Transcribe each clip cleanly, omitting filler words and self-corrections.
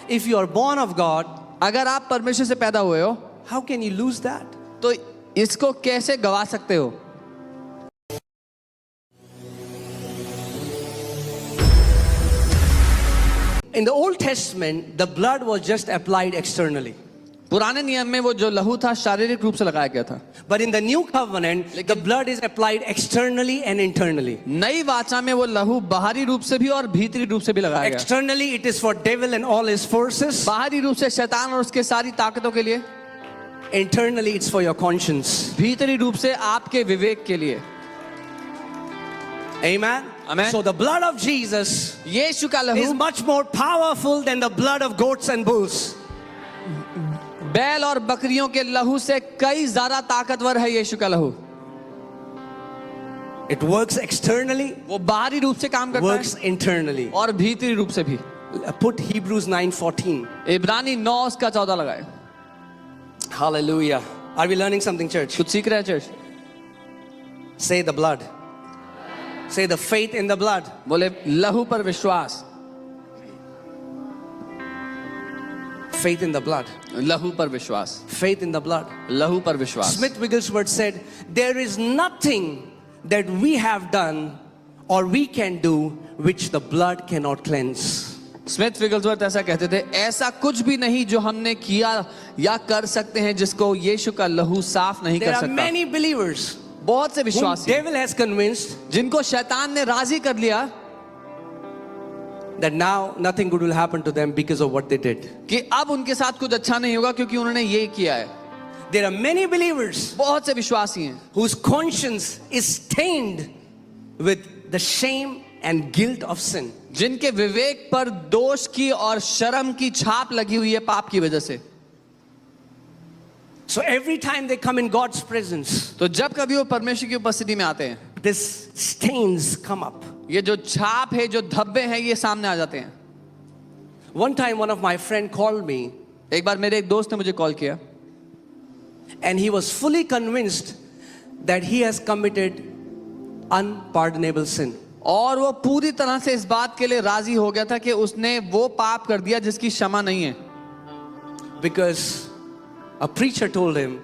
if you are born of God, अगर आप परमेश्वर से पैदा हुए हो how can you lose that? तो इसको कैसे गवा सकते हो? In the Old Testament, the blood was just applied externally. पुराने नियम में वो जो लहू था शारीरिक रूप से लगाया गया था, But in the New Covenant, the blood is applied externally and internally. नई वाचा में वो लहू बाहरी रूप से भी और भीतरी रूप से भी लगाया गया। Externally, it is for devil and all his forces. बाहरी रूप से शैतान और उसके सारी ताकतों के लिए, Internally, it's for your conscience. भीतरी रूप से आपके विवेक के लिए। Amen? Amen. So the blood of Jesus यीशु का is लहू much more powerful than the blood of goats and bulls. बैल और बकरियों के लहू से कई ज्यादा ताकतवर है यीशु का लहू। It works externally, वो बाहरी रूप से काम करता works है internally. और भीतरी रूप से भी। Put Hebrews 9:14. इब्रानी 9:14 लगाए। Hallelujah. Are we learning something, church? कुछ सीख रहे हैं church? Say the blood. Say the faith in the blood. बोले लहू पर विश्वास, Faith in the blood. लहू पर विश्वास, Faith in the blood. लहू पर विश्वास। Smith Wigglesworth said, there is nothing that we have done or we can do which the blood cannot cleanse. Smith Wigglesworth ऐसा कहते थे, ऐसा कुछ भी नहीं जो हमने किया या कर सकते हैं जिसको यीशु का लहू साफ नहीं कर There are सकता। many believers बहुत से whom विश्वासी devil has convinced जिनको शैतान ने राजी कर लिया that now nothing good will happen to them because of what they did. कि अब उनके साथ कुछ अच्छा नहीं होगा क्योंकि उन्होंने ये किया है। There are many believers बहुत से विश्वासी हैं whose conscience is stained with the shame and guilt of sin. जिनके विवेक पर दोष की और शर्म की छाप लगी हुई है पाप की वजह से। So every time they come in God's presence, तो जब कभी वो परमेश्वर की उपस्थिति में आते हैं, these stains come up. ये जो छाप है, जो धब्बे हैं, ये सामने आ जाते हैं। One time one of my friend called me एक बार मेरे एक दोस्त ने मुझे कॉल किया and he was fully convinced that he has committed unpardonable sin. और वो पूरी तरह से इस बात के लिए राजी हो गया था कि उसने वो पाप कर दिया जिसकी क्षमा नहीं है। Because a preacher told him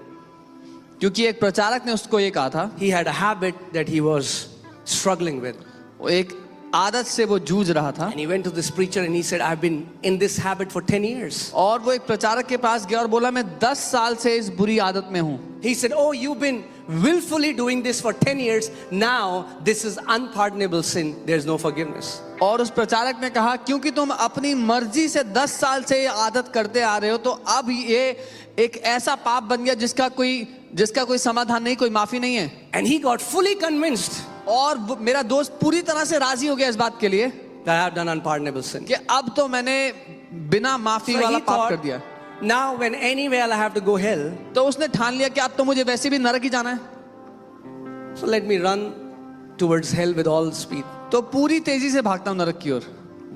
क्योंकि एक प्रचारक ने उसको ये कहा था, he had a habit that he was struggling with. वो एक आदत से वो जूझ रहा था। And he went to this preacher and he said, I've been in this habit for 10 years. और वो एक प्रचारक के पास गया और बोला, मैं 10 साल से इस बुरी आदत में हूँ। He said, oh, you've been willfully doing this for 10 years. Now this is unpardonable sin. There's no forgiveness. और उस प्रचारक ने कहा, क्योंकि तुम अपनी मर्जी से 10 साल से ये आदत करते आ रहे हो, तो अब ये एक ऐसा पाप बन गया जिसका कोई समाधान नहीं, कोई माफी नहीं है। And he got fully convinced और मेरा दोस्त पूरी तरह से राजी हो गया इस बात के लिए that I have done unpardonable sin. कि अब तो मैंने बिना माफी So वाला he पाप कर thought, दिया। now when anyway I have to go hell, तो उसने ठान लिया कि अब तो मुझे वैसे भी नरक ही जाना है, so let me run towards hell with all speed. तो पूरी तेजी से भागता हूँ नरक की ओर।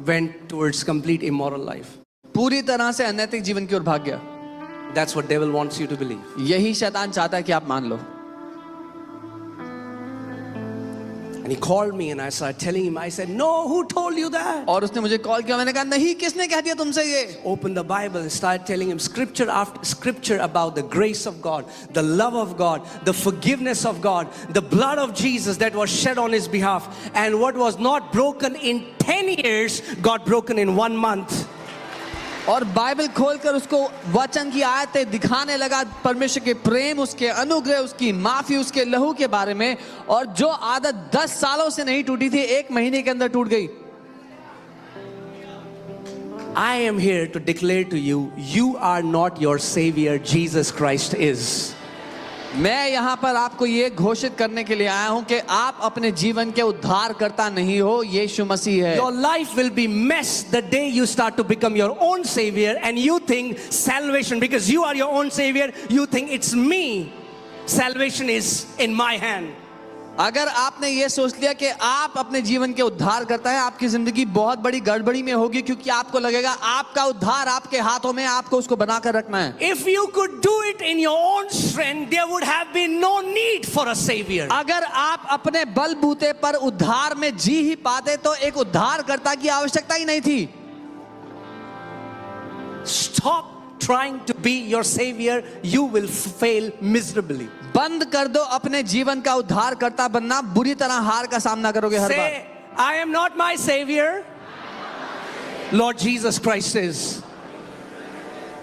Went towards complete immoral life. पूरी तरह से अनैतिक जीवन की ओर भाग गया। That's what devil wants you to believe. यही शैतान चाहता है कि आप मान लो। And he called me and I started telling him, I said, no, who told you that? और उसने मुझे कॉल किया, मैंने कहा नहीं, किसने कह दिया तुमसे ये? Open the Bible and started telling him scripture after scripture about the grace of God, the love of God, the forgiveness of God, the blood of Jesus that was shed on his behalf. And what was not broken in 10 years got broken in 1 month. और Bible खोलकर उसको वचन की आयतें दिखाने लगा, परमेश्वर के प्रेम, उसके अनुग्रह, उसकी माफी, उसके लहू के बारे में। और जो आदत 10 सालों से नहीं टूटी थी, 1 महीने के अंदर टूट गई। I am here to declare to you, you are not your savior, Jesus Christ is. मैं यहाँ पर आपको ये घोषित करने के लिए आया हूँ कि आप अपने जीवन के उद्धारकर्ता नहीं हो, यीशु मसीह है। Your life will be messed the day you start to become your own savior and you think salvation, because you are your own savior, you think it's me. Salvation is in my hand. अगर आपने ये सोच लिया कि आप अपने जीवन के उद्धार करता है, आपकी जिंदगी बहुत बड़ी गड़बड़ी में होगी, क्योंकि आपको लगेगा आपका उद्धार आपके हाथों में, आपको उसको बनाकर रखना है। If you could do it in your own strength, there would have been no need for a savior. अगर आप अपने बलबूते पर उद्धार में जी ही पाते तो एक उद्धारकर्ता की आवश्यकता ही नहीं थी। stop trying to be your savior, you will fail miserably. बंद कर दो अपने जीवन का उद्धार करता बनना, बुरी तरह हार का सामना करोगे हर बार। Say, I am not my savior. Lord Jesus Christ is.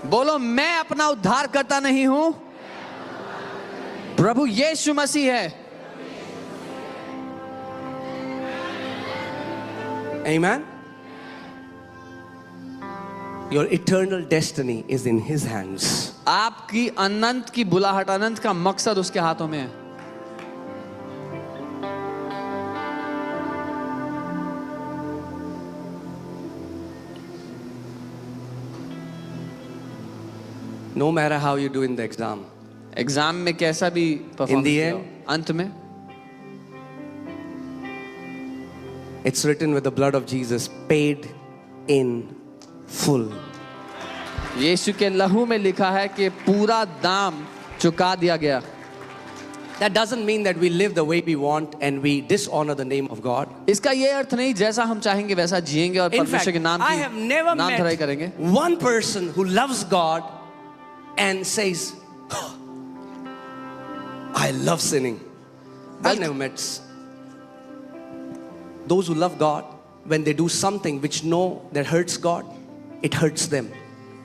बोलो, मैं अपना उद्धार करता नहीं हूं, प्रभु यीशु मसीह है। Amen. Your eternal destiny is in his hands. आपकी अनंत की बुलाहट, अनंत का मकसद उसके हाथों में है। No matter how you do in the exam, exam में कैसा भी परफॉर्म In the किया हो, end, अंत में it's written with the blood of Jesus, paid in full. यीशु के लहू में लिखा है कि पूरा दाम चुका दिया गया। That doesn't mean that we live the way we want and we dishonor the name of God. इसका ये अर्थ नहीं जैसा हम चाहेंगे वैसा जिएंगे और In परमेश्वर fact, के नाम I की have never नाम धराई करेंगे। met one person who loves God and says, "Oh, I love sinning." I've never met those who love God. When they do something which know that hurts God, it hurts them.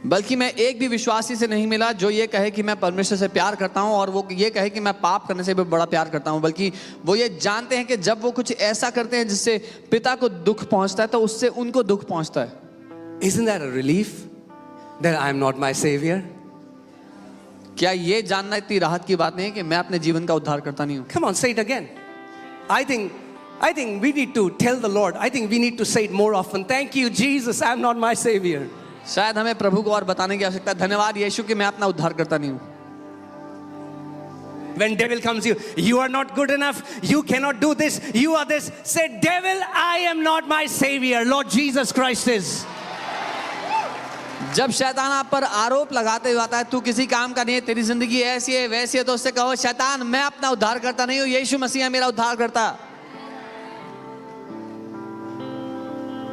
बल्कि मैं एक भी विश्वासी से नहीं मिला जो ये कहे कि मैं परमेश्वर से प्यार करता हूं और वो ये कहे कि मैं पाप करने से भी बड़ा प्यार करता हूं, बल्कि वो ये जानते हैं कि जब वो कुछ ऐसा करते हैं जिससे पिता को दुख पहुंचता है तो उससे उनको दुख पहुंचता है। Isn't that a relief that I am not my savior? क्या ये जानना इतनी राहत की बात नहीं है कि मैं अपने जीवन का उद्धार करता नहीं हूं? Come on, say it again. I think we need to tell the Lord. I think we need to say it more often. Thank you, Jesus. I'm not my savior. शायद हमें प्रभु को और बताने की आवश्यकता है, धन्यवाद यीशु कि मैं अपना उद्धार करता नहीं हूं। When devil comes you are not good enough, you cannot do this, you are this. Say, devil, I am not my savior. Lord Jesus Christ is. जब शैतान आप पर आरोप लगाते हुए आता है तू किसी काम का नहीं है, तेरी जिंदगी ऐसी है वैसी है, तो उससे कहो, शैतान मैं अपना उद्धार करता नहीं हूं, यीशु मसीह है मेरा उद्धार करता।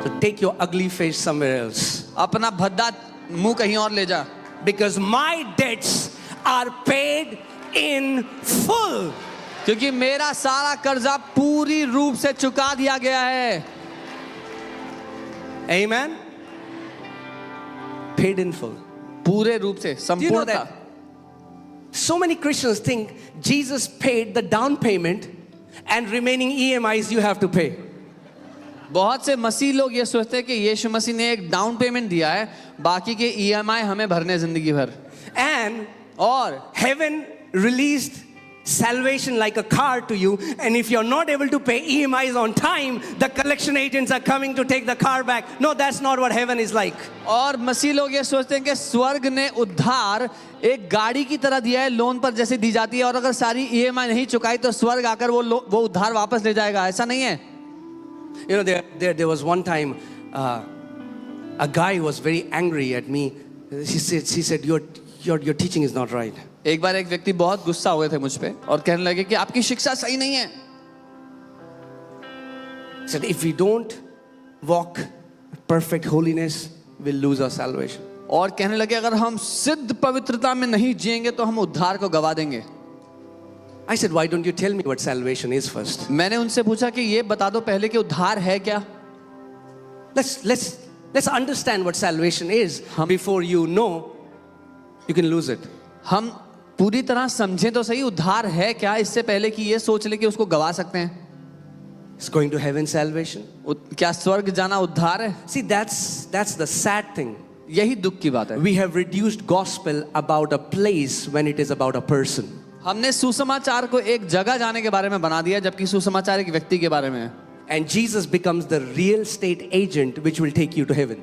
So take your ugly face somewhere else. अपना भद्दा मुंह कहीं और ले जा। Because my debts are paid in full. क्योंकि मेरा सारा कर्जा पूरी रूप से चुका दिया गया है। Amen. Paid in full. पूरे रूप से Do you know संपूर्णता। that so many Christians think Jesus paid the down payment and remaining EMIs you have to pay. बहुत से मसीह लोग ये सोचते हैं कि यीशु मसीह ने एक डाउन पेमेंट दिया है, बाकी के EMI हमें भरने जिंदगी भर। And और heaven released salvation like a car to you, and if you're not able to pay EMIs on time, the collection agents are coming to take the car back. No, that's not what heaven is like. और मसीह लोग ये सोचते हैं कि स्वर्ग ने उद्धार एक गाड़ी की तरह दिया है, लोन पर जैसे दी जाती है, और अगर सारी EMI नहीं चुकाई तो स्वर्ग आकर वो उद्धार वापस ले जाएगा। ऐसा नहीं है। You know, there was one time a guy was very angry at me. He said your teaching is not right. एक बार एक व्यक्ति बहुत गुस्सा हुए थे मुझ पे और कहने लगे कि आपकी शिक्षा सही नहीं है। He said if we don't walk perfect holiness, we'll lose our salvation. और कहने लगे अगर हम सिद्ध पवित्रता में नहीं जिएंगे तो हम उद्धार को गवा देंगे। I said, why don't you tell me what salvation is first? मैंने उनसे पूछा कि ये बता दो पहले कि उद्धार है क्या। Let's understand what salvation is before you know you can lose it. हम पूरी तरह समझें तो सही उद्धार है क्या, इससे पहले कि ये सोच ले कि उसको गवा सकते हैं। It's going to heaven salvation. क्या स्वर्ग जाना उद्धार है? See, that's the sad thing. यही दुख की बात है। We have reduced gospel about a place when it is about a person. हमने सुसमाचार को एक जगह जाने के बारे में बना दिया, जबकि सुसमाचार एक व्यक्ति के बारे में है। And Jesus becomes the real estate agent which will take you to heaven.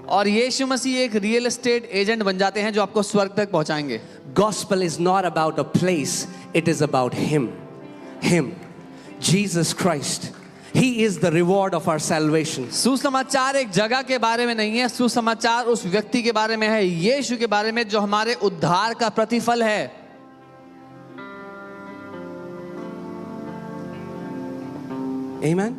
और यीशु मसीह एक रियल एस्टेट एजेंट बन जाते हैं जो आपको स्वर्ग तक पहुंचाएंगे। Gospel is not about a place, it is about Him. Him. Jesus Christ. He is the reward of our salvation. सुसमाचार एक जगह के बारे में नहीं है, सुसमाचार उस व्यक्ति के बारे में है, यीशु के बारे में जो हमारे उद्धार का प्रतिफल है। Amen.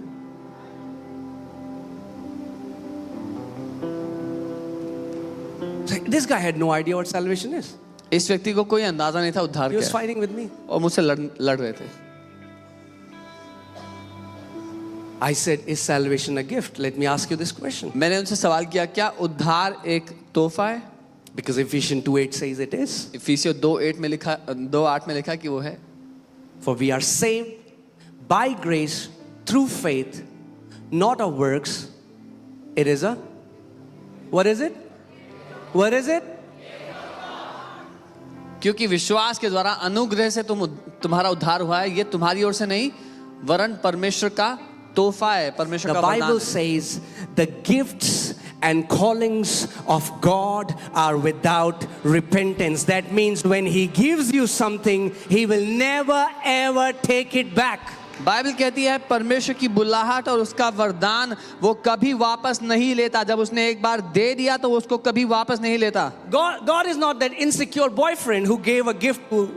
This guy had no idea what salvation is. इस व्यक्ति को कोई अंदाजा नहीं था उद्धार He was क्या है, fighting with me. और मुझसे लड़ रहे थे. I said, is salvation a gift? Let me ask you this question. मैंने उनसे सवाल किया, क्या उद्धार एक तोहफा है? Because Ephesians 2:8 says it is. इफिसियों 2:8 में लिखा 2:8 में लिखा कि वो है. For we are saved by grace through faith, not of works. It is a, what is it? What is it? क्योंकि विश्वास के द्वारा अनुग्रह से तुम्हारा उद्धार हुआ है, ये तुम्हारी ओर से नहीं वरन परमेश्वर का तोहफा है, परमेश्वर The का वरदान Bible है. says the gifts and callings of God are without repentance. That means when He gives you something, He will never ever take it back. Bible कहती है परमेश्वर की बुलाहट और उसका वरदान वो कभी वापस नहीं लेता. जब उसने एक बार दे दिया तो वो उसको कभी वापस नहीं लेता. God is not that insecure boyfriend who gave a gift to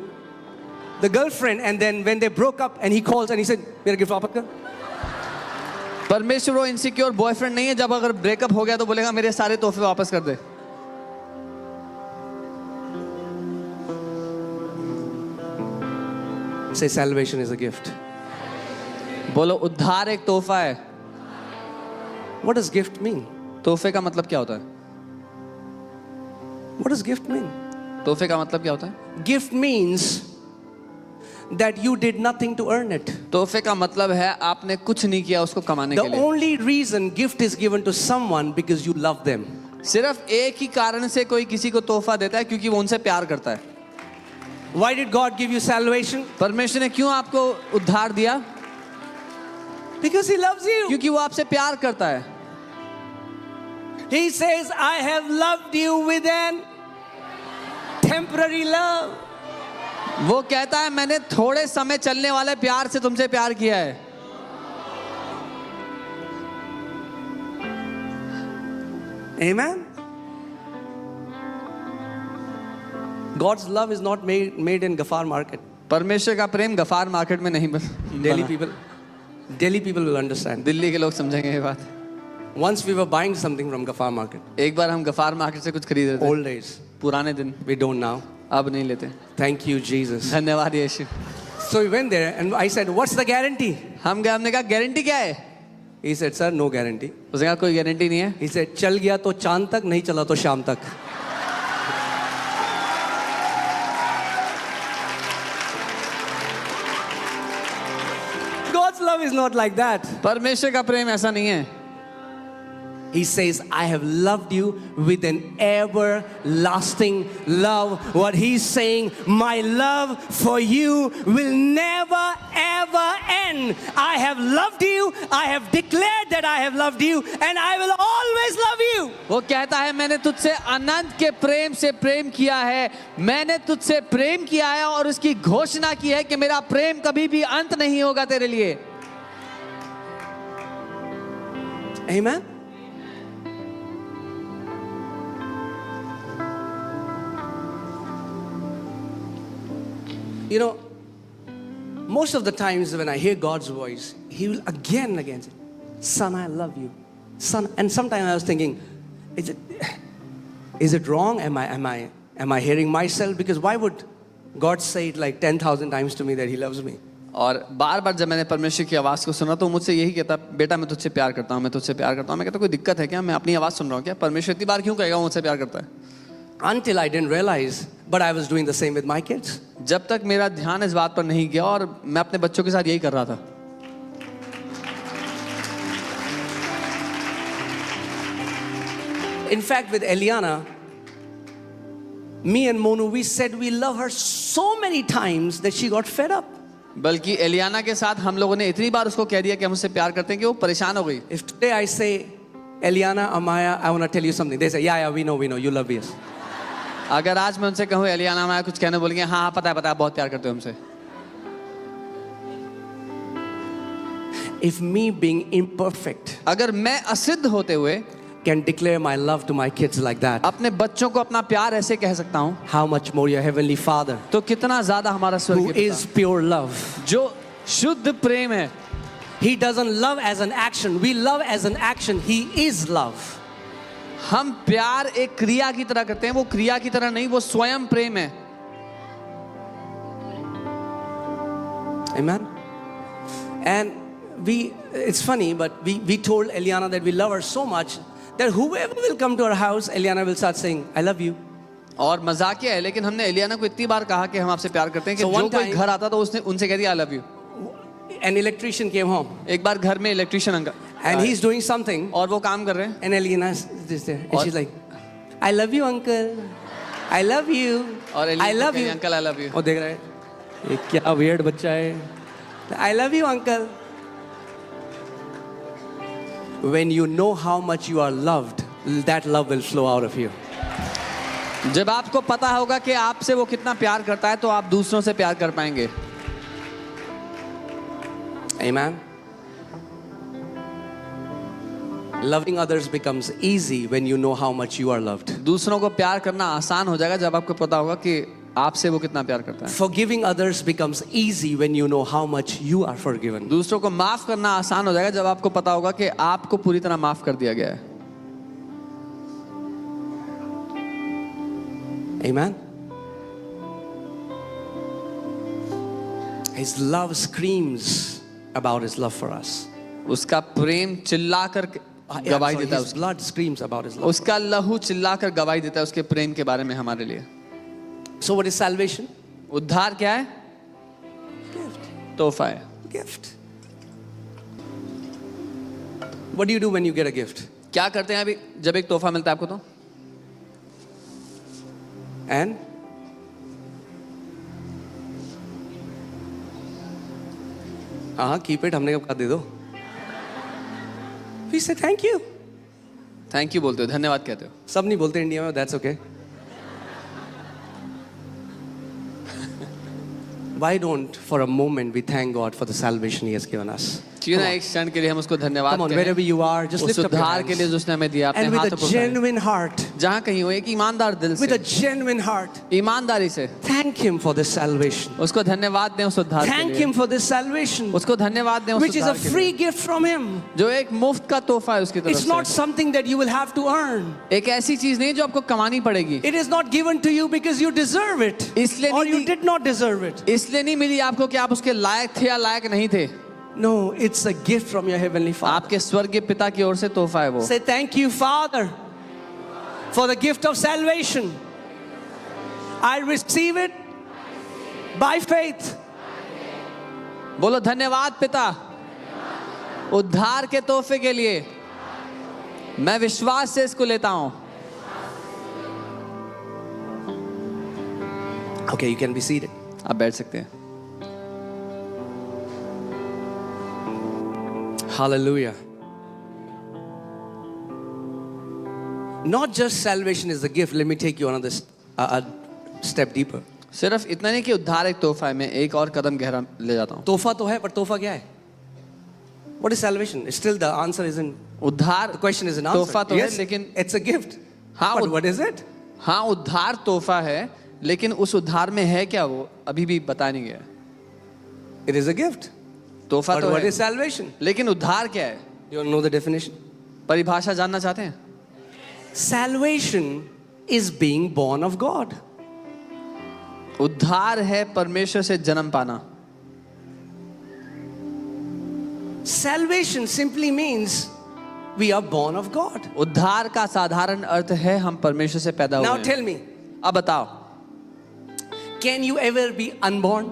the girlfriend and then when they broke up and he calls and he said, "मेरा gift वापस कर." परमेश्वर वो इनसिक्योर बॉयफ्रेंड नहीं है, जब अगर ब्रेकअप हो गया तो बोलेगा मेरे सारे तोहफे वापस कर दे. Say salvation is a gift. बोलो उद्धार एक तोहफा है. What does gift mean? तोहफे का मतलब क्या होता है? What does gift mean? तोहफे का मतलब क्या होता है? Gift means that you did nothing to earn it. तोहफे का मतलब है आपने कुछ नहीं किया उसको कमाने The के लिए. only reason gift is given to someone because you love them. सिर्फ एक ही कारण से कोई किसी को तोहफा देता है, क्योंकि वो उनसे प्यार करता है. Why did God give you salvation? परमेश्वर ने क्यों आपको उद्धार दिया? Because He loves you. क्योंकि वो आपसे प्यार करता है. He says, I have loved you with an temporary love. वो कहता है मैंने थोड़े समय चलने वाले प्यार से तुमसे प्यार किया है. Amen. God's love is not made in Gafar market. परमेश्वर का प्रेम गफार मार्केट में नहीं बना. Delhi people will understand. Delhi के लोग समझेंगे ये बात. Once we were buying something from Gafar market. एक बार हम गफार मार्केट से कुछ खरीद रहे थे. Old days. पुराने दिन. We don't now. अब नहीं लेते. Thank you, Jesus. धन्यवाद यीशु. So we went there and I said, what's the guarantee? हम गए, हमने कहा गारंटी क्या है? He said, sir, no guarantee. उसने कहा कोई गारंटी नहीं है. He said, चल गया तो चांद तक, नहीं चला तो शाम तक. God's love is not like that. परमेश्वर का प्रेम ऐसा नहीं है. He says, I have loved you with an everlasting love. What He's saying, my love for you will never ever end. I have loved you. I have declared that I have loved you and I will always love you. वो कहता है मैंने तुझसे अनंत के प्रेम से प्रेम किया है. मैंने तुझसे प्रेम किया है और उसकी घोषणा की है कि मेरा प्रेम कभी भी अंत नहीं होगा तेरे लिए. Amen. You know, most of the times when I hear God's voice, He will again and again say, son, I love you. Son, and sometimes I was thinking, is it wrong? Am I hearing myself? Because why would God say it like 10,000 times to me that He loves me? और बार बार जब मैंने परमेश्वर की आवाज़ को सुना तो मुझसे यही कहता, बेटा मैं तुझसे प्यार करता हूँ, मैं तुझसे प्यार करता हूँ. मैं कहता कोई दिक्कत है क्या? मैं अपनी आवाज़ सुन रहा हूँ क्या? परमेश्वर इतनी बार क्यों कहेगा वो मुझसे प्यार करता है? Until I didn't realize, but I was doing the same with my kids. जब तक मेरा ध्यान इस बात पर नहीं गया और मैं अपने बच्चों के साथ यही कर रहा था. In fact, with Eliana, me and Monu, we said we love her so many times that she got fed up. बल्कि एलियाना के साथ हम लोगों ने इतनी बार उसको कह दिया कि हम उससे प्यार करते हैं कि वो परेशान हो गई. If today I say, Eliana, Amaya, I want to tell you something. They say, yeah, we know, you love us. अगर आज मैं उनसे कहूँ एलियाना मैं कुछ कहने बोलेंगे हाँ पता है बहुत प्यार करते हो हमसे. If me being imperfect अगर मैं असिद्ध होते हुए can declare my love to my kids like that, अपने बच्चों को अपना प्यार ऐसे कह सकता हूँ, how much more your heavenly Father, तो कितना ज्यादा हमारा who स्वर्गीय is pure love. पिता जो शुद्ध प्रेम है. He doesn't love as an action. We love as an action. He is love. हम प्यार एक क्रिया की तरह करते हैं, वो क्रिया की तरह नहीं, वो स्वयं प्रेम है। Amen. And it's funny, but we told Eliana that we love her so much that whoever will come to our house, Eliana will start saying, I love you. और मजाकिया है, लेकिन हमने एलियाना को इतनी बार कहा कि हम आपसे प्यार करते हैं कि So जो one कोई time- घर आता तो उसने उनसे कह दिया I love you. An electrician came home एक बार घर में electrician uncle and he's doing something, और वो काम कर रहे हैं, and Eliana is just there. And Or- she's like, I love you, uncle. I love you. और I एलियाना love कहेंगे, you. Uncle I love you. और देख रहा है, ये क्या weird बच्चा है. I love you, uncle. When you know how much you are loved, that love will flow out of you. जब आपको पता होगा कि आपसे वो कितना प्यार करता है तो आप दूसरों से प्यार कर पाएंगे। Amen. Loving others becomes easy when you know how much you are loved. दूसरों को प्यार करना आसान हो जाएगा जब आपको पता होगा कि आपसे वो कितना प्यार करता है। Forgiving others becomes easy when you know how much you are forgiven. दूसरों को माफ करना आसान हो जाएगा जब आपको पता होगा कि आपको पूरी तरह माफ कर दिया गया है। Amen. His love screams about his love for us. उसका प्रेम चिल्लाकर गवाही देता है, His blood screams about his love. उसका लहू चिल्लाकर गवाही देता है उसके प्रेम के बारे में हमारे लिए। So what is salvation? उद्धार क्या है? तोहफा है। Gift. What do you do when you get a gift? क्या करते हैं अभी जब एक तोहफा मिलता है आपको तो? And keep it. हमने कब कहा दे दो? We say thank you. Thank you बोलते हो, धन्यवाद कहते हो। सब नहीं बोलते इंडिया में, that's okay. Why don't for a moment we thank God for the salvation He has given us? क्यों ना एक क्षण के लिए हम उसको धन्यवाद Come on, कहें। wherever you are, just उस lift up your उद्धार के लिए hands. जो उसने हमें दिया, अपने And with हाथों a को उठाएं। genuine heart, जहाँ कहीं हो एक ईमानदार दिल with a से, genuine heart, ईमानदारी से thank Him for this salvation. उसको धन्यवाद दें उस उद्धार के Thank लिए। Him for this salvation, उसको धन्यवाद दें उस which is a उद्धार के लिए, free gift from Him. जो एक मुफ्त का तोहफा है उसकी तरफ It's not से। something that you will have to earn. एक ऐसी चीज नहीं जो आपको कमानी पड़ेगी। It is not given to you because you deserve it इसलिए or नहीं you the- did not deserve it. इसलिए नहीं मिली आपको कि आप उसके लायक थे या लायक नहीं थे। No, it's a gift from your heavenly Father. आपके स्वर्गीय पिता की ओर से तोहफा है वो। Say thank you, Father, for the gift of salvation. I receive it by faith. बोलो धन्यवाद पिता, उद्धार के तोहफे के लिए मैं विश्वास से इसको लेता हूं। Okay, you can be seated. आप बैठ सकते हैं। Hallelujah. Not just salvation is the gift. Let me take you another a step deeper. सिर्फ इतना नहीं कि उद्धार एक तोहफा है, मैं एक और कदम गहरा ले जाता हूं। तोहफा तो है, पर तोहफा क्या है? What is salvation? Still the answer isn't. उद्धार The question isn't answered. तोहफा तो है, Yes, लेकिन it's a gift. हाँ, But what is it? हाँ उद्धार तोहफा है, लेकिन उस उद्धार में है क्या वो अभी भी बताया नहीं गया। It is a gift. तोहफा But तो what है, is salvation? लेकिन उद्धार क्या है? You want to know the definition? परिभाषा जानना चाहते हैं? Salvation is being born of God. उद्धार है परमेश्वर से जन्म पाना। Salvation simply means we are born of God. उद्धार का साधारण अर्थ है हम परमेश्वर से पैदा Now हुए हैं। tell me, अब बताओ, can you ever be unborn?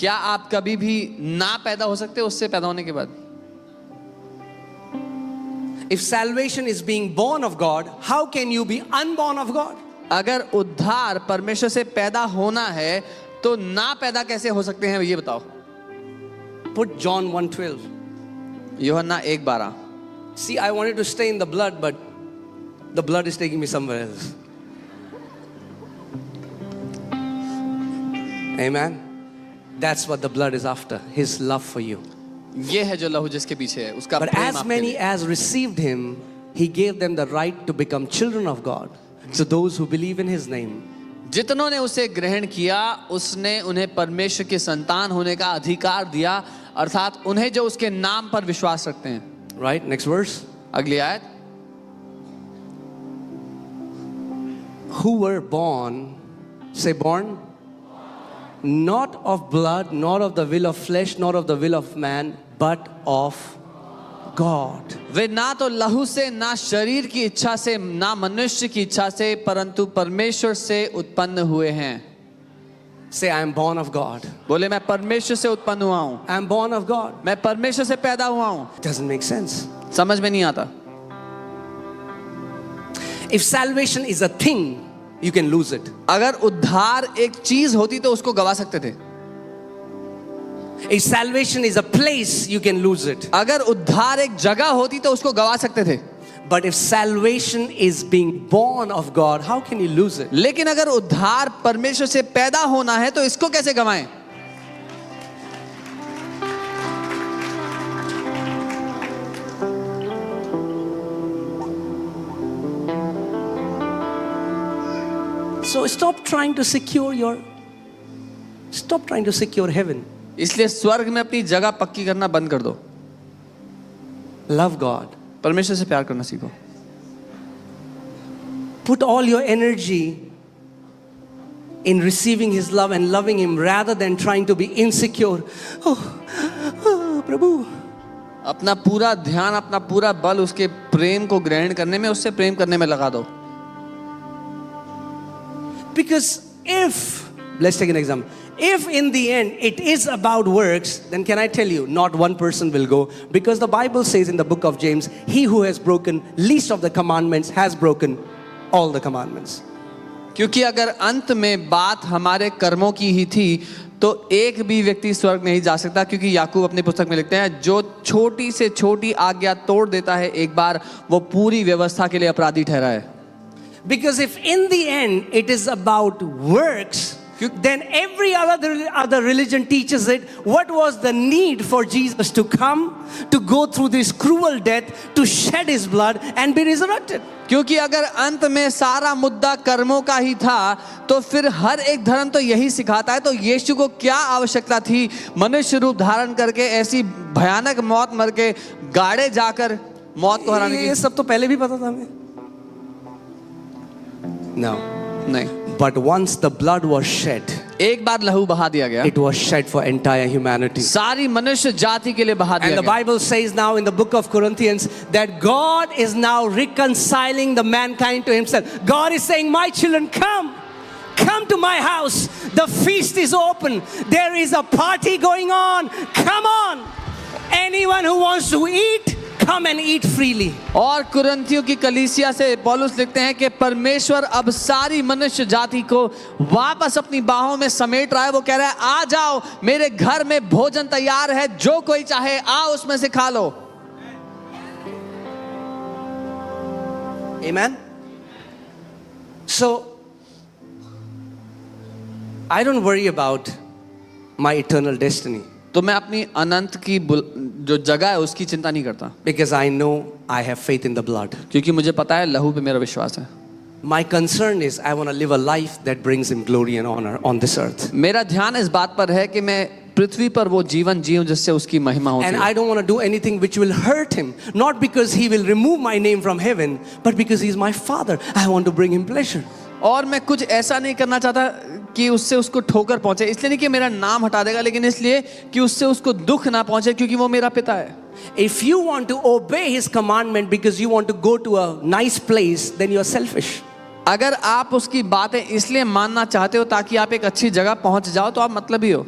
क्या आप कभी भी ना पैदा हो सकते उससे पैदा होने के बाद? If salvation is being born of God, how can you be unborn of God? अगर उद्धार परमेश्वर से पैदा होना है तो ना पैदा कैसे हो सकते हैं ये बताओ। Put John 1:12. यूहन्ना 1:12। See, I wanted to stay in the blood, but the blood is taking me somewhere else. Amen. That's what the blood is after, His love for you. ये है जो लहू जिसके पीछे है, उसका But प्रेम as आपके many लिए। as received Him, He gave them the right to become children of God. To those who believe in His name. जितनों ने उसे ग्रहण किया उसने उन्हें परमेश्वर के संतान होने का अधिकार दिया, अर्थात उन्हें जो उसके नाम पर विश्वास रखते हैं। Right? Next verse. अगली आयत। who were born, say born, not of blood, nor of the will of flesh, nor of the will of man, but of God. वे ना तो लहू से, ना शरीर की इच्छा से, ना मनुष्य की इच्छा से, परंतु परमेश्वर से उत्पन्न हुए हैं. Say, I am born of God. बोले मैं परमेश्वर से उत्पन्न हुआ हूँ. I am born of God. मैं परमेश्वर से पैदा हुआ हूँ. It doesn't make sense. समझ में नहीं आता. If salvation is a thing, you can lose it. अगर उद्धार एक चीज होती तो उसको गवा सकते थे. If salvation is a place, you can lose it. अगर उद्धार एक जगह होती तो उसको गवा सकते थे. But if salvation is being born of God, how can you lose it? लेकिन अगर उद्धार परमेश्वर से पैदा होना है तो इसको कैसे गवाएं? So stop trying to secure heaven. इसलिए स्वर्ग में अपनी जगह पक्की करना बंद कर दो. Love God. परमेश्वर से प्यार करना सीखो. Put all your energy in receiving His love and loving Him rather than trying to be insecure. Oh, Prabhu. अपना पूरा ध्यान, अपना पूरा बल उसके प्रेम को ग्रहण करने में, उससे प्रेम करने में लगा दो. Because if, let's take an example. If in the end it is about works, then can I tell you, not one person will go. Because the Bible says in the book of James, he who has broken least of the commandments has broken all the commandments. क्योंकि अगर अंत में बात हमारे कर्मों की ही थी तो एक भी व्यक्ति स्वर्ग नहीं जा सकता. क्योंकि याकूब अपनी पुस्तक में लिखते हैं, जो छोटी से छोटी आज्ञा तोड़ देता है एक बार, वो पूरी व्यवस्था के लिए अपराधी ठहरा है. Because if in the end it is about works, then every other religion teaches it. What was the need for Jesus to come, to go through this cruel death, to shed His blood and be resurrected? क्योंकि अगर अंत में सारा मुद्दा कर्मों का ही था तो फिर हर एक धर्म तो यही सिखाता है. तो यीशु को क्या आवश्यकता थी मनुष्य रूप धारण करके ऐसी भयानक मौत मर के गाड़े जाकर मौत को हराने की? ये सब तो पहले भी पता था हमें. No. नहीं. But once the blood was shed, एक बार लहू बहा दिया गया. it was shed for entire humanity. सारी मनुष्य जाति के लिए बहा दिया And the गया. Bible says now in the book of Corinthians that God is now reconciling the mankind to Himself. God is saying, my children, come to my house. The feast is open. There is a party going on. Come on. Anyone who wants to eat, come and eat freely. और कुरिन्थियों की कलीसिया से पौलुस लिखते हैं कि परमेश्वर अब सारी मनुष्य जाति को वापस अपनी बाहों में समेट रहा है. वो कह रहा है, आ जाओ, मेरे घर में भोजन तैयार है, जो कोई चाहे आओ उसमें से खा लो. Amen. So I don't worry about my eternal destiny. तो मैं अपनी अनंत की जो जगह है उसकी चिंता नहीं करता. Because I know I have faith in the blood. क्योंकि मुझे पता है लहू पे मेरा विश्वास है. My concern is I want to live a life that brings Him glory and honor on this earth. मेरा ध्यान इस बात पर है कि मैं पृथ्वी पर वो जीवन जीऊं जिससे उसकी महिमा होती And है. I don't want to do anything which will hurt Him. Not because He will remove my name from heaven, but because He is my Father. I want to bring Him pleasure. और मैं कुछ ऐसा नहीं करना चाहता कि उससे उसको ठोकर पहुंचे. इसलिए नहीं कि मेरा नाम हटा देगा, लेकिन इसलिए कि उससे उसको दुख ना पहुंचे, क्योंकि वो मेरा पिता है. If you want to obey His commandment because you want to go to a nice place, then you are selfish. अगर आप उसकी बातें इसलिए मानना चाहते हो ताकि आप एक अच्छी जगह पहुंच जाओ तो आप मतलबी हो.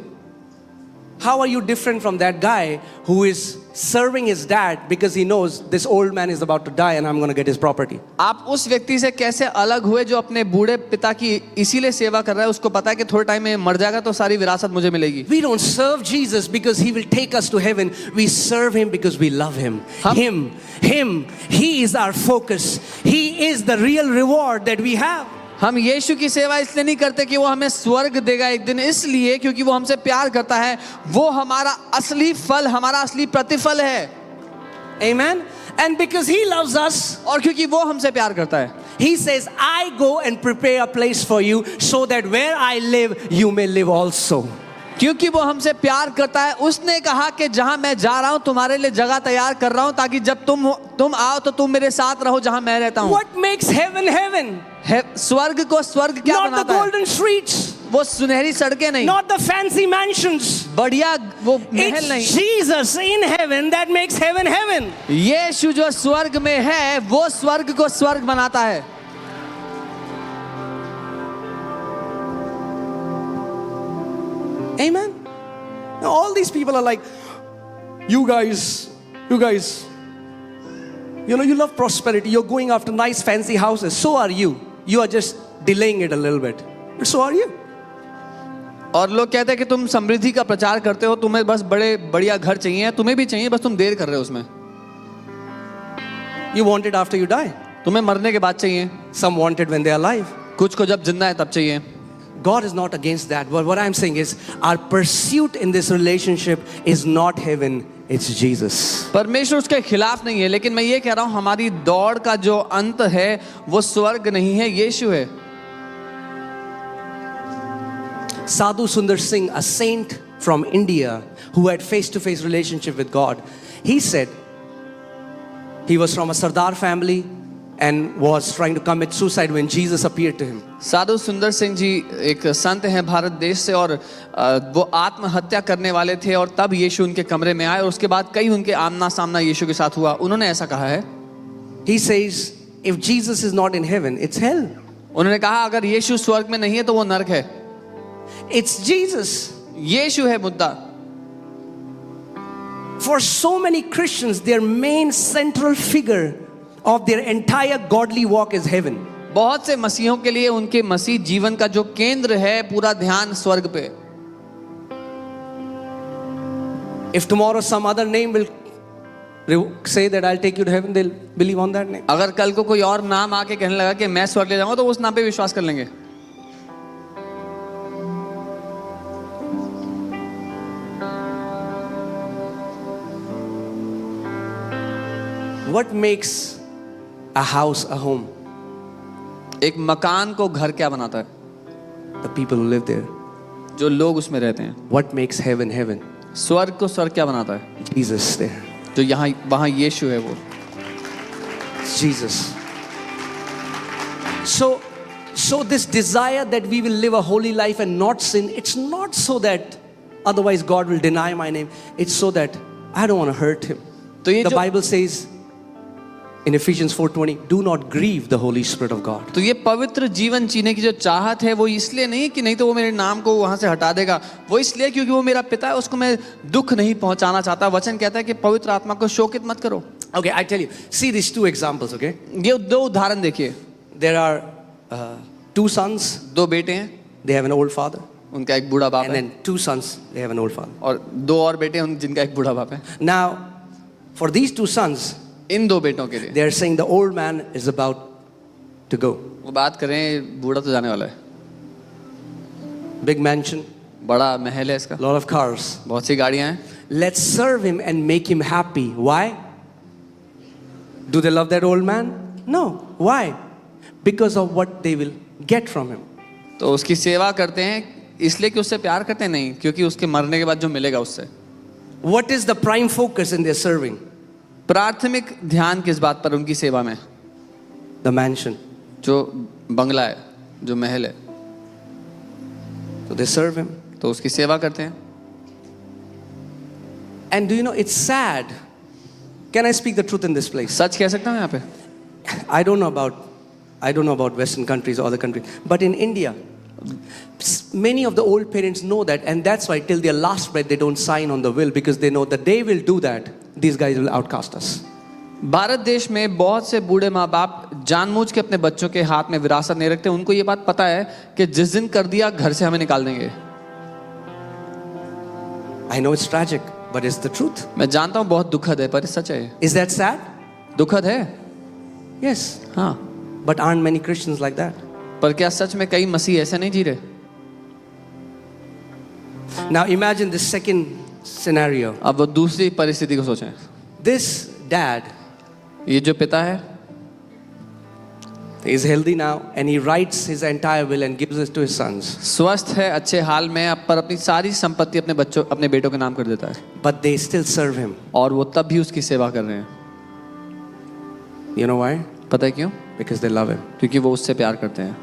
How are you different from that guy who is serving his dad because he knows this old man is about to die and I'm going to get his property? आप उस व्यक्ति से कैसे अलग हुए जो अपने बूढ़े पिता की इसीलिए सेवा कर रहा है, उसको पता है कि थोड़े टाइम में मर जाएगा तो सारी विरासत मुझे मिलेगी. We don't serve Jesus because He will take us to heaven. We serve Him because we love Him. Him. He is our focus. He is the real reward that we have. हम यीशु की सेवा इसलिए नहीं करते कि वो हमें स्वर्ग देगा एक दिन, इसलिए क्योंकि वो हमसे प्यार करता है. वो हमारा असली फल, हमारा असली प्रतिफल है. Amen. And because He loves us, और क्योंकि वो हमसे प्यार करता है, He says, I go and prepare a place for you so that where I live, you may live also. क्योंकि वो हमसे प्यार करता है। उसने कहा कि जहां मैं जा रहा हूं तुम्हारे लिए जगह तैयार कर रहा हूं, ताकि जब तुम आओ तो तुम मेरे साथ रहो जहां मैं रहता हूं। What makes heaven heaven? स्वर्ग को स्वर्ग क्या Not the बनाता है? golden streets, वो सुनहरी सड़कें नहीं, not the fancy mansions. बढ़िया वो महल नहीं। It's Jesus in heaven that makes heaven heaven. यीशु जो स्वर्ग में है वो स्वर्ग को स्वर्ग बनाता है। Amen. Now all these people are like, you guys, you know, you love prosperity. You're going after nice fancy houses. So are you. You are just delaying it a little bit. But so are you. और लोग कहते हैं कि तुम समृद्धि का प्रचार करते हो, तुम्हें बस बड़े बढ़िया घर चाहिए, तुम्हें भी चाहिए, बस तुम देर कर रहे हो उसमें। You want it after you die. तुम्हें मरने के बाद चाहिए, Some want it when they are alive. कुछ को जब जिंदा है तब चाहिए। God is not against that. But what I'm saying is, our pursuit in this relationship is not heaven, it's Jesus. परमेश्वर उसके खिलाफ नहीं है, लेकिन मैं ये कह रहा हूं हमारी दौड़ का जो अंत है वो स्वर्ग नहीं है, यीशु है। Sadhu Sundar Singh, a saint from India who had face-to-face relationship with God, he said he was from a Sardar family and was trying to commit suicide when Jesus appeared to him. साधु सुंदर सिंह जी एक संत हैं भारत देश से, और वो आत्महत्या करने वाले थे, और तब यीशु उनके कमरे में आए, और उसके बाद कई उनके आमना सामना यीशु के साथ हुआ। उन्होंने ऐसा कहा है, He says, if Jesus is not in heaven, it's hell. उन्होंने कहा अगर यीशु स्वर्ग में नहीं है तो वो नरक है। It's Jesus. यीशु है मुद्दा। For so many Christians, their main central figure of their entire godly walk is heaven. बहुत से मसीहों के लिए उनके मसीह जीवन का जो केंद्र है, पूरा ध्यान स्वर्ग पे। If tomorrow some other name will say that I'll take you to heaven, they'll believe on that name. अगर कल को कोई और नाम आके कहने लगा कि मैं स्वर्ग ले जाऊंगा, तो उस नाम पे विश्वास कर लेंगे। What makes a house a home? एक मकान को घर क्या बनाता है? The people who live there. जो लोग उसमें रहते हैं। What makes heaven heaven? स्वर्ग को स्वर्ग क्या बनाता है? Jesus there. जो यहाँ वहाँ यीशु है वो। It's Jesus. So this desire that we will live a holy life and not sin, it's not so that otherwise God will deny my name. It's so that I don't want to hurt him. तो ये The जो Bible says in Ephesians 4:20, do not grieve the Holy Spirit of God. तो ये पवित्र जीवन जीने की जो चाहत है वो इसलिए नहीं कि नहीं तो वो मेरे नाम को वहां से हटा देगा, वो इसलिए क्योंकि वो मेरा पिता है, उसको मैं दुख नहीं पहुंचाना चाहता। वचन कहता है कि पवित्र आत्मा को शोकित मत करो। Okay, I tell you. See these two examples, okay? ये दो उदाहरण देखिए। There are two sons. दो बेटे हैं, They have an old father. उनका एक बूढ़ा बाप And है, then two sons, they have an old father. और दो और बेटे हैं जिनका एक बूढ़ा बाप है। Now, for these two sons, इन दो बेटों के लिए they are saying the old man is about to go. वो बात करें, बूढ़ा तो जाने वाला है, Big mansion, बड़ा महल है इसका, lot of cars. बहुत सी गाड़ियां हैं, Let's serve him and make him happy. Why? Do they love that old man? No. Why? Because of what they will get from him. तो उसकी सेवा करते हैं इसलिए कि उससे प्यार करते हैं? नहीं, क्योंकि उसके मरने के बाद जो मिलेगा उससे। What is the prime focus in their serving? प्राथमिक ध्यान किस बात पर उनकी सेवा में? The mansion. जो बंगला है, जो महल है, So they serve him. तो उसकी सेवा करते हैं। And do you know, it's sad. Can I speak the truth in this place? सच कह सकता हूँ यहाँ पे? I don't know about Western countries or other countries, but in India, many of the old parents know that, and that's why till their last breath they don't sign on the will, because they know that they will do that, these guys will outcast us. Bharat देश में बहुत से बूढ़े माँ बाप जानबूझ के अपने बच्चों के हाथ में विरासत नहीं रखते। उनको ये बात पता है कि जिस दिन कर दिया घर से हमें निकाल देंगे। I know it's tragic, but it's the truth. मैं जानता हूँ बहुत दुखद है, पर सच है। Is that sad? दुखद है, Yes. हाँ, But aren't many Christians like that? पर क्या सच में कई मसीह ऐसे नहीं जी रहे? Now imagine this second scenario. अब वो दूसरी परिस्थिति को सोचें। This dad, ये जो पिता है, He is healthy now and he writes his entire will and gives it to his sons. स्वस्थ है, अच्छे हाल में, अब पर अपनी सारी संपत्ति अपने बेटों के नाम कर देता है, But they still serve him. और वो तब भी उसकी सेवा कर रहे हैं. You know why? पता है क्यों? Because they love him. क्योंकि वो उससे प्यार करते हैं.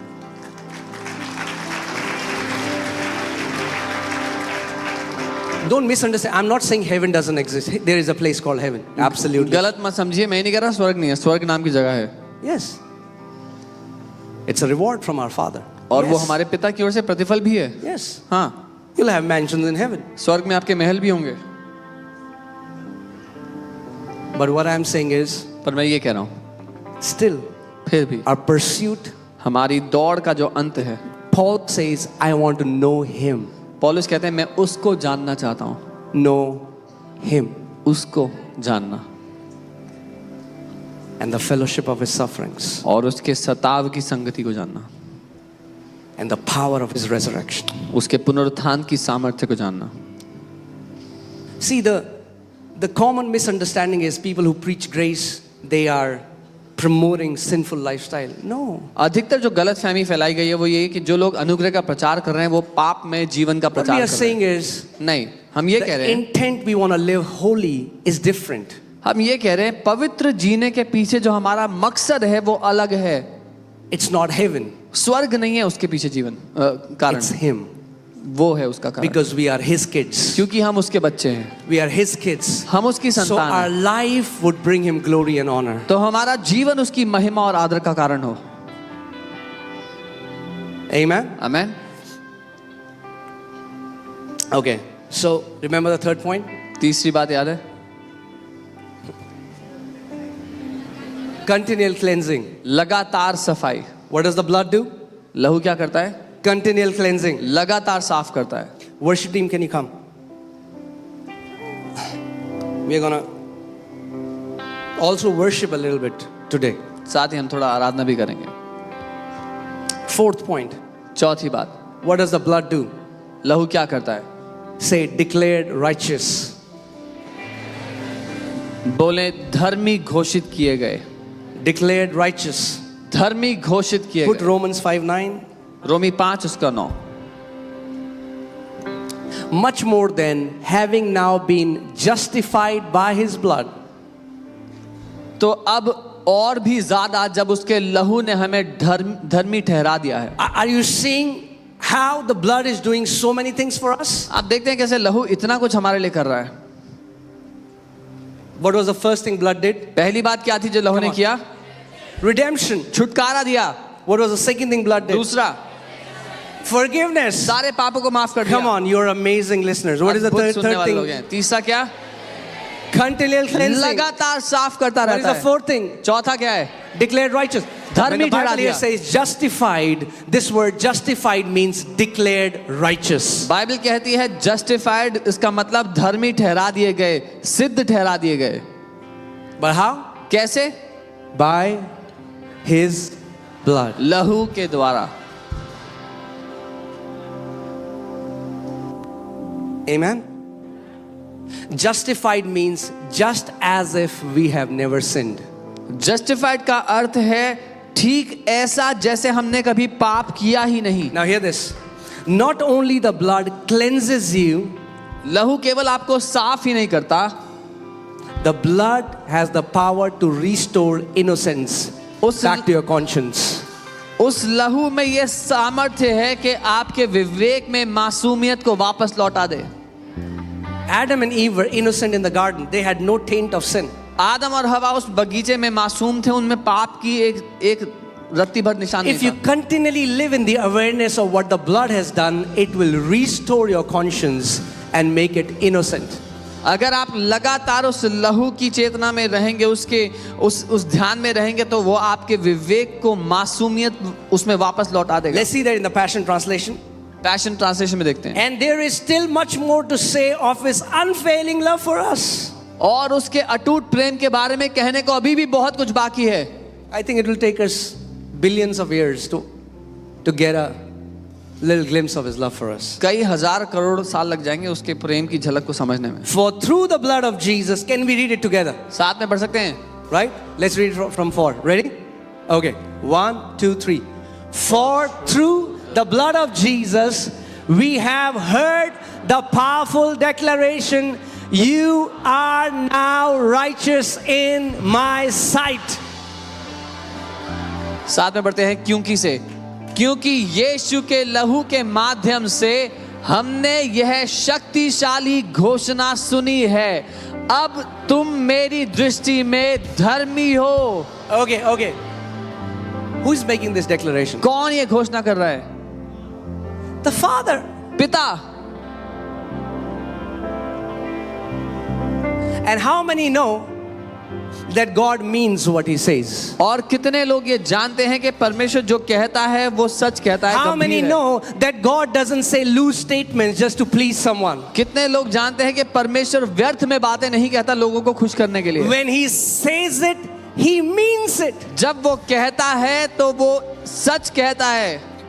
Don't misunderstand. I'm not saying heaven doesn't exist. There is a place called heaven. Absolutely. गलत मत समझिए, मैं नहीं कह रहा स्वर्ग नहीं है, स्वर्ग नाम की जगह है. Yes. It's a reward from our Father. और वो Yes. हमारे पिता की ओर से प्रतिफल भी है. Yes. हाँ, You'll have mansions in heaven. स्वर्ग में आपके महल भी होंगे. But what I'm saying is, पर मैं ये कह रहा हूँ, still, फिर भी our pursuit, हमारी दौड़ का जो अंत है, Paul says, I want to know him. पौलुस कहते हैं मैं उसको जानना चाहता हूँ. Know him. उसको जानना And the fellowship of his sufferings. और उसके सताव की संगति को जानना, And the power of his resurrection. उसके पुनरुत्थान की सामर्थ्य को जानना. See, the common misunderstanding is people who preach grace, they are promoting sinful lifestyle. No. अधिकतर जो गलत फहमी फैलाई गई है वो ये कि जो लोग अनुग्रह का प्रचार कर रहे हैं वो पाप में जीवन का What we प्रचार are कर रहे saying हैं. is, नहीं, हम ये कह the रहे हैं, intent we want to live holy is different. हम ये कह रहे हैं पवित्र जीने के पीछे जो हमारा मकसद है वो अलग है. It's not heaven. स्वर्ग नहीं है उसके पीछे जीवन कारण, It's him. वो है उसका कारण. Because we are his kids. क्योंकि हम उसके बच्चे हैं, We are his kids. हम उसकी So संतान our हैं, life would bring him glory and honor. तो हमारा जीवन उसकी महिमा और आदर का कारण हो. Amen? Amen. Okay. So remember the third point? तीसरी बात याद है, Continual cleansing. लगातार सफाई. What does the blood do? लहू क्या करता है? Continual cleansing. लगातार साफ करता है. Worship team, can you come? We are gonna also worship a little bit today. साथ ही हम थोड़ा आराधना भी करेंगे. Fourth point. चौथी बात, What does the blood do? लहू क्या करता है? Say, declared righteous. बोले धर्मी घोषित किए गए. Declared righteous. धर्मी घोषित किए Put गए. Romans 5:9. रोमी 5 उसका 9. Much more than having now been justified by his blood. तो अब और भी ज्यादा जब उसके लहू ने हमें धर्मी ठहरा दिया है. Are you seeing how the blood is doing so many things for us? आप देखते हैं कैसे लहू इतना कुछ हमारे लिए कर रहा है. What was the first thing blood did? पहली बात क्या थी जो लहू ने Come on. किया? Redemption. छुटकारा दिया. What was the second thing blood did? दूसरा, Forgiveness. सारे पापों को माफ कर दिया. Come on, you're amazing listeners. What is the अद्भुत third सुनने वाले लोग thing? हैं. तीसरा क्या? Continual cleansing. लगातार साफ करता What is रहता the है. fourth thing? चौथा क्या है? Declared righteous. धर्मी When the ठहरा Bible here दिया. says justified, this word justified means declared righteous. Bible कहती है जस्टिफाइड, इसका मतलब धर्मी ठहरा दिए गए, सिद्ध ठहरा दिए गए. But how? कैसे? By his blood. लहू के द्वारा. Amen. Justified means just as if we have never sinned. Justified का अर्थ है ठीक ऐसा जैसे हमने कभी पाप किया ही नहीं. Now hear this. Not only the blood cleanses you, लहू केवल आपको साफ ही नहीं करता, the blood has the power to restore innocence उस back to your conscience. उस लहू में यह सामर्थ्य है कि आपके विवेक में मासूमियत को वापस लौटा दे. Adam and Eve were innocent in the garden. They had no taint of sin. आदम और हवा उस बगीचे में मासूम थे, उनमें पाप की एक रत्ती भर निशान If नहीं you था. continually live in the awareness of what the blood has done, it will restore your conscience and make it innocent. अगर आप लगातार उस लहू की चेतना में रहेंगे, उसके उस ध्यान में रहेंगे, तो वो आपके विवेक को मासूमियत उसमें वापस लौटा देगा. Let's see that in the Passion Translation. Passion translation में देखते हैं. And there is still much more to say of his unfailing love for us. और उसके अटूट प्रेम के बारे में कहने को अभी भी बहुत कुछ बाकी है. I think it will take us billions of years to get a little glimpse of his love for us. कई हजार करोड़ साल लग जाएंगे उसके प्रेम की झलक को समझने में. For through the blood of Jesus, can we read it together? साथ में पढ़ सकते हैं. Right? Let's read it from 4. Ready? Okay. 1, 2, 3. For through the blood of Jesus, we have heard the powerful declaration, you are now righteous in my sight. साथ में बढ़ते हैं क्योंकि से। क्योंकि यीशु के लहू के माध्यम से हमने यह शक्तिशाली घोषणा सुनी है, अब तुम मेरी दृष्टि में धर्मी हो। Okay, okay. Who is making this declaration? कौन ये घोषणा कर रहा है? The Father. पिता। And how many know that God means what He says? और कितने लोग ये जानते हैं कि परमेश्वर जो कहता है वो सच कहता है, How many गंभीर है? know that God doesn't say loose statements just to please someone? कितने लोग जानते हैं कि परमेश्वर व्यर्थ में बातें नहीं कहता लोगों को खुश करने के लिए? When He says it, He means it. जब वो कहता है तो वो सच कहता है।